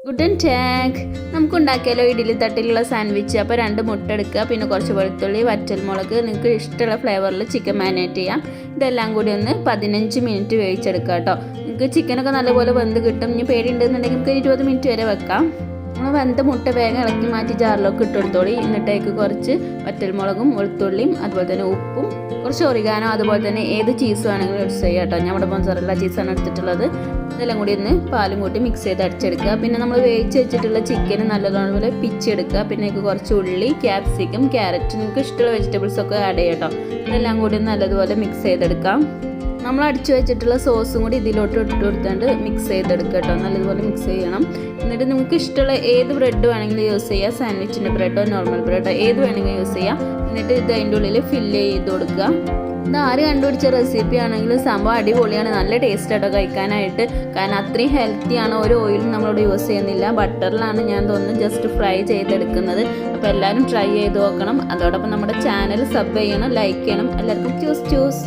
ഗുഡൻ tank നമുക്ക് ഉണ്ടാക്കിയാലോ idli തട്ടിലുള്ള sandwich. അപ്പോൾ 2 മുട്ട എടുക്കുക, പിന്നെ കുറച്ച് വെളുത്തുള്ളി, വറ്റൽമുളക്, നിങ്ങൾക്ക് ഇഷ്ടമുള്ള ഫ്ലേവറിൽ ചിക്കൻ മാരിനേറ്റ് ചെയ്യാം. ഇതെല്ലാം കൂടി ഒന്ന് 15 മിനിറ്റ് വേവിച്ചെടുക്കുക കേട്ടോ. നിങ്ങൾക്ക് ചിക്കനൊക്കെ നല്ലപോലെ വെന്ത് കിട്ടും. ഇനി പേടിയുണ്ടെന്നുണ്ടെങ്കിൽ നമുക്ക് 20 മിനിറ്റ് വരെ വെക്കാം. നമ്മൾ വെന്ത മുട്ട വേഗം ഇളക്കി മാറ്റി ജാറിലൊക്കെ ഇട്ടെടുത്തോളി. എന്നിട്ടേക്ക് കുറച്ച് വറ്റൽമുളകും വെളുത്തുള്ളിയും അതുപോലെ തന്നെ ഉപ്പും കുറച്ച് ഒറിഗാനോ അതുപോലെ തന്നെ ഏത് ചീസ് വേണമെങ്കിലും യൂസ് ചെയ്യാം കേട്ടോ. ഞാൻ ഇവിടെ മൊസറല്ല ചീസാണ് എടുത്തിട്ടുള്ളത്. ഇതെല്ലാം കൂടി ഒന്ന് പാലും കൂട്ടി മിക്സ് ചെയ്ത് അടിച്ചെടുക്കുക. പിന്നെ നമ്മൾ വേവിച്ച് വെച്ചിട്ടുള്ള ചിക്കൻ നല്ലതുപോലെ പിച്ചെടുക്കുക. പിന്നെ കുറച്ച് ഉള്ളി, ക്യാപ്സിക്കം, ക്യാരറ്റ്, നിങ്ങൾക്ക് ഇഷ്ടമുള്ള വെജിറ്റബിൾസ് ഒക്കെ ആഡ് ചെയ്യാം കേട്ടോ. ഇതെല്ലാം കൂടി നല്ലതുപോലെ മിക്സ് ചെയ്തെടുക്കാം. നമ്മൾ അടിച്ചു വെച്ചിട്ടുള്ള സോസും കൂടി ഇതിലോട്ട് ഇട്ട് കൊടുത്തുകൊണ്ട് മിക്സ് ചെയ്തെടുക്കുക കേട്ടോ. നല്ലതുപോലെ മിക്സ് ചെയ്യണം. എന്നിട്ട് നിങ്ങൾക്ക് ഇഷ്ടമുള്ള ഏത് ബ്രെഡ് വേണമെങ്കിലും യൂസ് ചെയ്യുക. സാൻഡ്വിച്ചിൻ്റെ ബ്രെഡോ നോർമൽ ബ്രെഡോ ഏത് വേണമെങ്കിലും യൂസ് ചെയ്യാം. എന്നിട്ട് ഇത് അതിൻ്റെ ഉള്ളിൽ ഫില്ല് ചെയ്ത് കൊടുക്കുക. ഇത് ആര് കണ്ടുപിടിച്ച റെസിപ്പി ആണെങ്കിലും സംഭവം അടിപൊളിയാണ്. നല്ല ടേസ്റ്റ് ആട്ടോ കഴിക്കാനായിട്ട്. കാരണം അത്രയും ഹെൽത്തിയാണ്. ഒരു ഓയിലും നമ്മളോട് യൂസ് ചെയ്യുന്നില്ല. ബട്ടറിലാണ് ഞാൻ തോന്നുന്നു ജസ്റ്റ് ഫ്രൈ ചെയ്തെടുക്കുന്നത്. അപ്പോൾ എല്ലാവരും ട്രൈ ചെയ്ത് നോക്കണം. അതോടൊപ്പം നമ്മുടെ ചാനൽ സബ് ചെയ്യണം, ലൈക്ക് ചെയ്യണം. എല്ലാവർക്കും ചൂസ്